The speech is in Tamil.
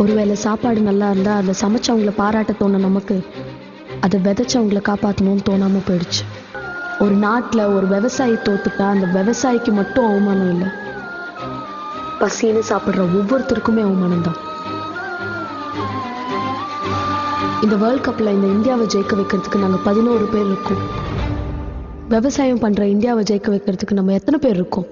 ஒருவேளை சாப்பாடு நல்லா இருந்தால் அதை சமைச்சவங்கள பாராட்ட தோண நமக்கு அதை விதைச்சவங்கள காப்பாற்றணும்னு தோணாமல் போயிடுச்சு. ஒரு நாட்டில் ஒரு விவசாயி தோத்துட்டா அந்த விவசாயிக்கு மட்டும் அவமானம் இல்லை, பசின்னு சாப்பிட்ற ஒவ்வொருத்தருக்குமே அவமானம் தான். இந்த வேர்ல்ட் கப்பில் இந்த இந்தியாவை ஜெயிக்க வைக்கிறதுக்கு நாங்கள் 11 பேர் இருக்கோம். விவசாயம் பண்ணுற இந்தியாவை ஜெயிக்க வைக்கிறதுக்கு நம்ம எத்தனை பேர் இருக்கோம்?